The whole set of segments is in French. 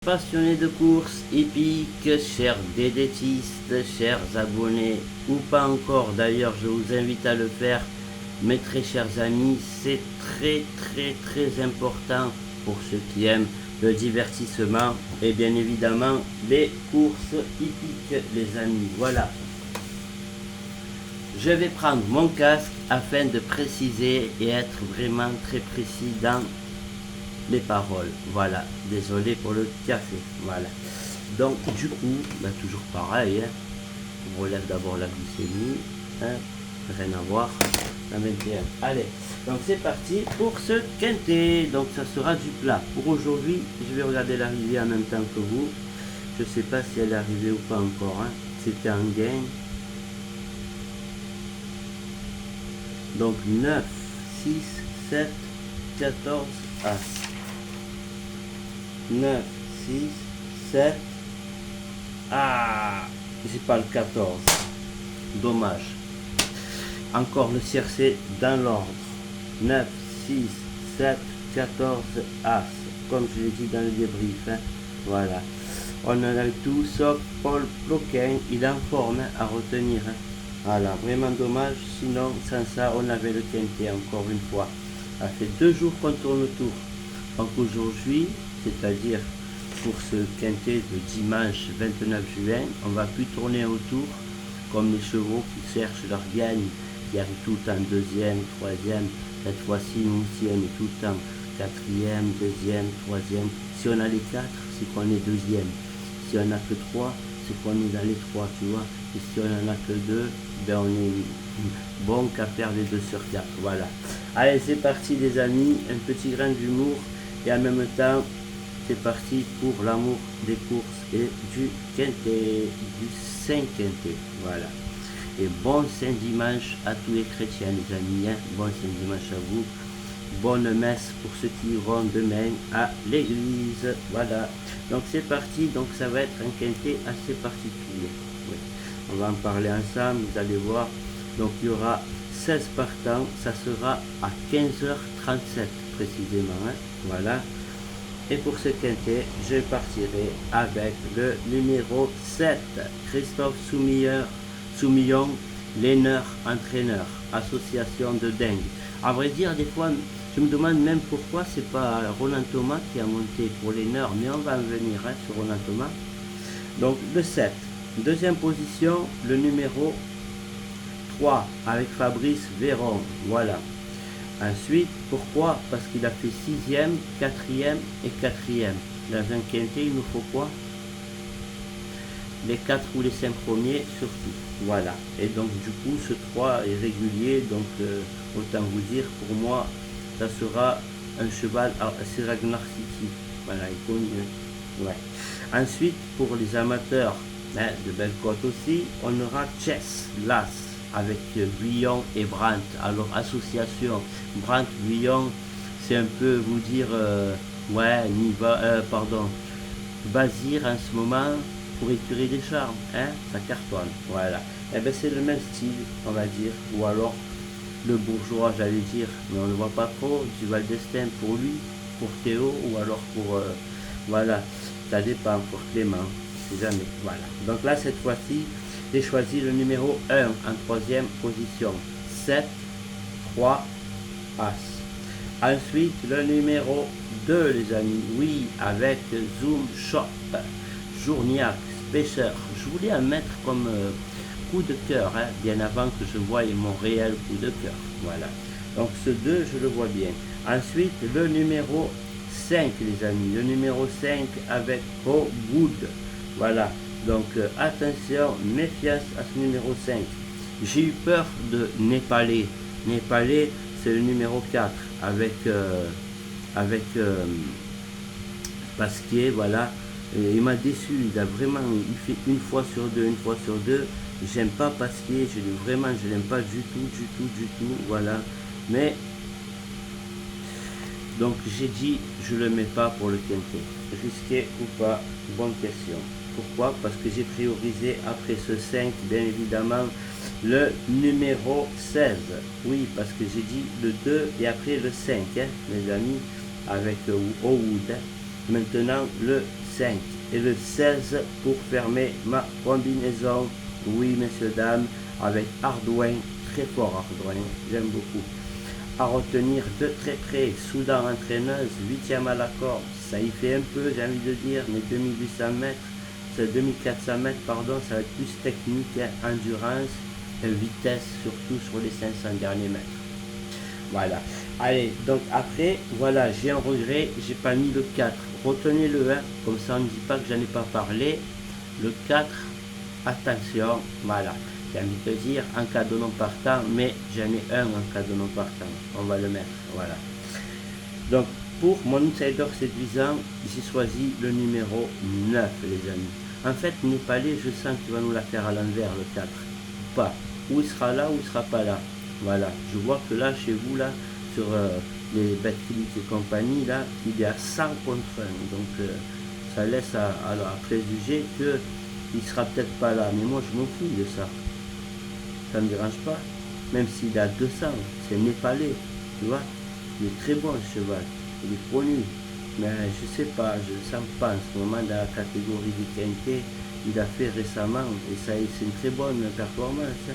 Passionnés de courses hippiques, chers dédétistes, chers abonnés, ou pas encore d'ailleurs, je vous invite à le faire, mes très chers amis, c'est très important pour ceux qui aiment le divertissement et bien évidemment les courses hippiques, les amis. Voilà. Je vais prendre mon casque afin de préciser et être vraiment très précis dans les paroles. Voilà, désolé pour le café. Voilà. Donc, du coup, toujours pareil. Hein. On relève d'abord la glycémie. Hein. Rien à voir. La 21. Allez, donc c'est parti pour ce quintet. Donc, ça sera du plat. Pour aujourd'hui, je vais regarder l'arrivée en même temps que vous. Je sais pas si elle est arrivée ou pas encore. Hein. C'était un gain. Donc, 9, 6, 7, 14, As. 9, 6, 7. Ah, j'ai pas le 14. Dommage. Encore le tiercé dans l'ordre. 9, 6, 7, 14, As. Comme je l'ai dit dans le débrief. Hein. Voilà. On en a tout sauf Paul Ploquin. Il est en forme à retenir. Hein. Voilà, vraiment dommage. Sinon, sans ça, on avait le quintet encore une fois. Ça fait 2 jours qu'on tourne autour. Donc aujourd'hui, c'est-à-dire pour ce quintet de dimanche 29 juin, on va plus tourner autour comme les chevaux qui cherchent leur gagne, qui arrivent tout le temps deuxième, troisième, cette fois-ci nous aussi on est tout le temps quatrième, deuxième, troisième. Si on a les 4, c'est qu'on est deuxième. Si on n'a que 3, c'est qu'on est dans les 3, tu vois. Et si on n'en a que 2, ben on est bon qu'à faire les 2 sur 4. Voilà. Allez, c'est parti les amis, un petit grain d'humour et en même temps, c'est parti pour l'amour des courses et du quintet, du Saint Quintet. Voilà. Et bon Saint Dimanche à tous les chrétiens les amis. Hein. Bon Saint Dimanche à vous. Bonne messe pour ceux qui iront demain à l'église. Voilà. Donc c'est parti. Donc ça va être un quintet assez particulier. Oui. On va en parler ensemble. Vous allez voir. Donc il y aura 16 partants. Ça sera à 15h37 précisément. Hein. Voilà. Et pour ce quintet, je partirai avec le numéro 7, Christophe Soumillon, Laineur entraîneur, association de dingue. À vrai dire, des fois, je me demande même pourquoi c'est pas Roland Thomas qui a monté pour Laineur, mais on va en venir hein, sur Roland Thomas. Donc le 7. Deuxième position, le numéro 3 avec Fabrice Véron. Voilà. Ensuite, pourquoi? Parce qu'il a fait 6e, 4e et 4e. Dans un quintet, il nous faut quoi? Les 4 ou les 5 premiers surtout. Voilà. Et donc du coup, ce 3 est régulier. Donc autant vous dire, pour moi, ça sera un cheval à Ragnar City. Voilà, il connu. Ouais. Ensuite, pour les amateurs hein, de belle côte aussi, on aura Chess, l'As. Avec Guyon et Brandt. Alors association Brandt Guyon, c'est un peu vous dire ouais Bazir en ce moment pour écurer des charmes, hein, ça cartonne, voilà. Et ben c'est le même style, on va dire, ou alors le bourgeois j'allais dire, mais on ne le voit pas trop, du Val d'Estaing pour lui, pour Théo, ou alors pour voilà, ça dépend pour Clément, c'est jamais, voilà. Donc là cette fois-ci, j'ai choisi le numéro 1 en troisième position. 7, 3, As. Ensuite, le numéro 2, les amis. Oui, avec Zoom Shop. Journiac, pêcheur. Je voulais en mettre comme coup de cœur, hein, bien avant que je voie mon réel coup de cœur. Voilà. Donc ce 2, je le vois bien. Ensuite, le numéro 5, les amis. Le numéro 5 avec Oh Good. Voilà. Donc attention, méfiance à ce numéro 5. J'ai eu peur de Népalais. Népalais, c'est le numéro 4 avec Pasquier, voilà. Et il m'a déçu, il a vraiment, il fait une fois sur deux. J'aime pas Pasquier, je l'aime pas du tout, voilà. Mais donc j'ai dit, je le mets pas pour le quintet. Risqué ou pas? Bonne question. Pourquoi? Parce que j'ai priorisé après ce 5, bien évidemment, le numéro 16. Oui, parce que j'ai dit le 2 et après le 5, hein, mes amis, avec Owood. Maintenant, le 5 et le 16 pour fermer ma combinaison. Oui, messieurs, dames, avec Hardouin, très fort Hardouin, j'aime beaucoup. À retenir de très près, Soudan entraîneuse, 8e à la corde, ça y fait un peu, j'ai envie de dire, mais 2800 mètres, c'est 2400 mètres, pardon, ça va être plus technique, hein, endurance, vitesse, surtout sur les 500 derniers mètres. Voilà. Allez, donc après, voilà, j'ai un regret, j'ai pas mis le 4. Retenez le 1, comme ça on ne dit pas que j'en ai pas parlé. Le 4, attention, voilà. J'ai envie de te dire, en cas de non partant, mais j'en ai un en cas de non partant. On va le mettre, voilà. Donc, pour mon insider séduisant, j'ai choisi le numéro 9, les amis. En fait, Népalais, je sens qu'il va nous la faire à l'envers, le 4. Ou pas. Ou il sera là, ou il sera pas là. Voilà. Je vois que là, chez vous, là, sur les Betclic et compagnie, là, il est à 100 contre 1. Donc, ça laisse à préjuger qu'il sera peut-être pas là. Mais moi, je m'en fous de ça. Ça ne me dérange pas. Même s'il a 200, c'est Népalais. Tu vois, il est très bon, ce cheval. Il est connu. Mais je sais pas, je ne sens pas en ce moment dans la catégorie du quintet. Il a fait récemment, et ça c'est une très bonne performance.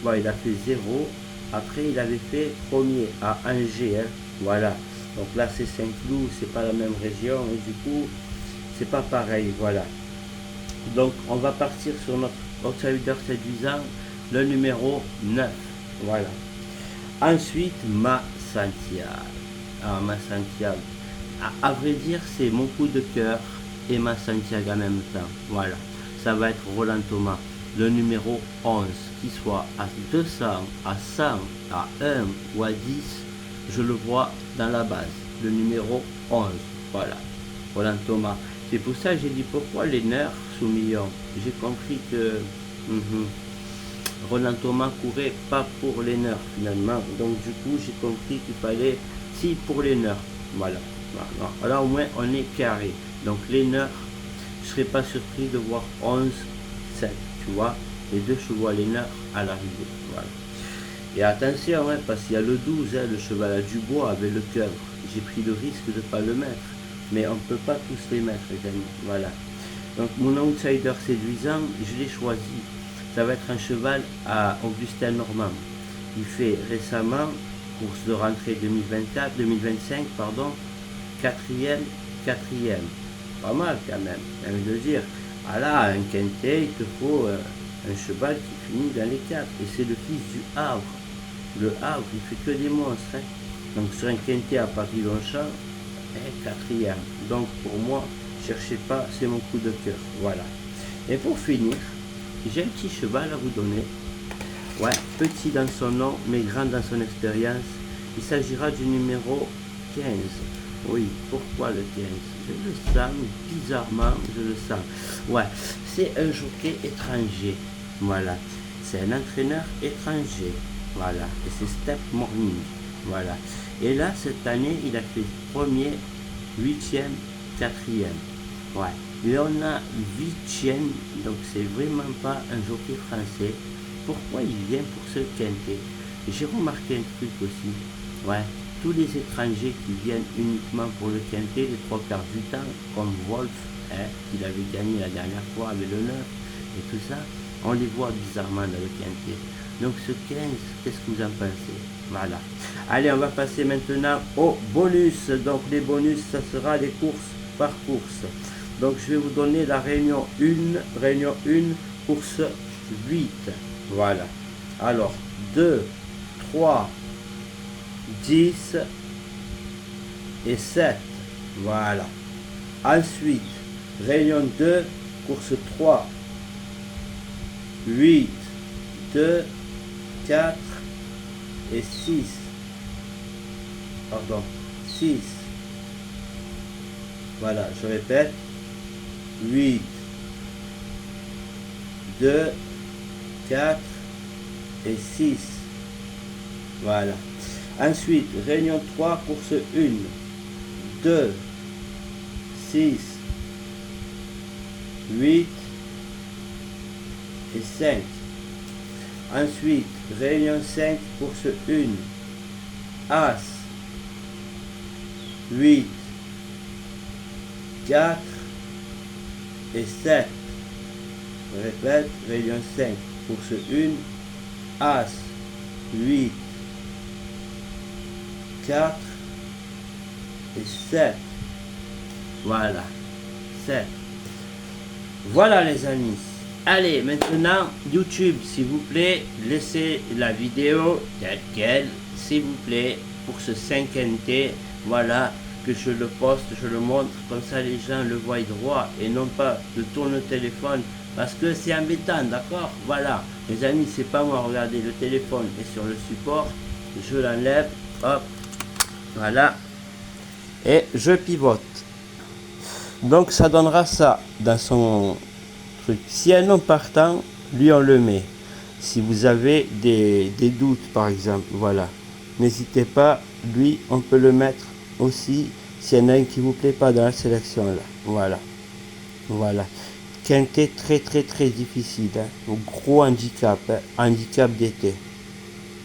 Bon, il a fait 0. Après, il avait fait premier à Angers. Hein. Voilà. Donc là, c'est Saint-Cloud, c'est pas la même région. Et du coup, c'est pas pareil. Voilà. Donc, on va partir sur notre outsider séduisant, le numéro 9. Voilà. Ensuite, Ma Santiago. Ah, Ma Santiago. À vrai dire, c'est mon coup de cœur et Ma Santiago en même temps. Voilà. Ça va être Roland Thomas, le numéro 11. Qu'il soit à 200, à 100, à 1 ou à 10, je le vois dans la base. Le numéro 11. Voilà. Roland Thomas. C'est pour ça que j'ai dit pourquoi les nerfs sous millions. J'ai compris que Roland Thomas courait pas pour les nerfs finalement. Donc du coup j'ai compris qu'il fallait si pour les nerfs. Voilà. Alors au moins on est carré. Donc les nerfs, je ne serais pas surpris de voir 11, 7. Tu vois, les deux chevaux à les nerfs à l'arrivée. Voilà. Et attention, hein, parce qu'il y a le 12, hein, le cheval à Dubois avec le cœur. J'ai pris le risque de ne pas le mettre. Mais on ne peut pas tous les mettre, les amis. Voilà. Donc mon outsider séduisant, je l'ai choisi. Ça va être un cheval à Augustin Normand. Il fait récemment, course de rentrée 2025, pardon, quatrième. Pas mal quand même, j'ai envie de dire. Ah là, un quintet, il te faut un cheval qui finit dans les 4. Et c'est le fils du Havre. Le Havre, il fait que des monstres. Hein. Donc sur un quintet à Paris-Longchamp, quatrième. Donc pour moi, cherchez pas, c'est mon coup de cœur. Voilà. Et pour finir, j'ai un petit cheval à vous donner. Ouais, petit dans son nom, mais grand dans son expérience. Il s'agira du numéro 15. Oui, pourquoi le 15? Je le sens, bizarrement, je le sens. Ouais, c'est un jockey étranger. Voilà. C'est un entraîneur étranger. Voilà. Et c'est Step Morning. Voilà. Et là, cette année, il a fait premier, 8e, 4e. Ouais. Et on a 8e, donc c'est vraiment pas un jockey français. Pourquoi il vient pour ce quintet? J'ai remarqué un truc aussi. Ouais. Tous les étrangers qui viennent uniquement pour le quintet, les 3/4 du temps, comme Wolf, hein, qu'il avait gagné la dernière fois avec le 9 et tout ça, on les voit bizarrement dans le quintet. Donc ce 15, qu'est-ce que vous en pensez? Voilà. Allez, on va passer maintenant au bonus. Donc les bonus, ça sera les courses par course. Donc je vais vous donner la réunion 1, course 8. Voilà. Alors, 2, 3, 10 et 7. Voilà. Ensuite, réunion 2, course 3, 8, 2, 4 et 6. Pardon, 6. Voilà, je répète. 8, 2, 4 et 6. Voilà. Ensuite, réunion 3, course 1, 2, 6, 8 et 5. Ensuite, réunion 5, course 1, As, 8, 4 et 7. Je répète, rayon 5 pour ce 1, As, 8, 4 et 7. Voilà, 7. Voilà les amis. Allez, maintenant, YouTube, s'il vous plaît, laissez la vidéo telle quelle, s'il vous plaît, pour ce 5NT. Voilà, que je le poste, je le montre, comme ça les gens le voient droit et non pas de tourner le téléphone, parce que c'est embêtant, d'accord? Voilà, les amis, c'est pas moi, regardez, le téléphone est sur le support, je l'enlève, hop, voilà, et je pivote. Donc ça donnera ça dans son truc. Si un nom partant, lui on le met. Si vous avez des doutes par exemple, voilà, n'hésitez pas, lui on peut le mettre aussi s'il y en a un qui vous plaît pas dans la sélection là. Voilà, voilà. Quintet très très très difficile, hein. Gros handicap, hein. Handicap d'été.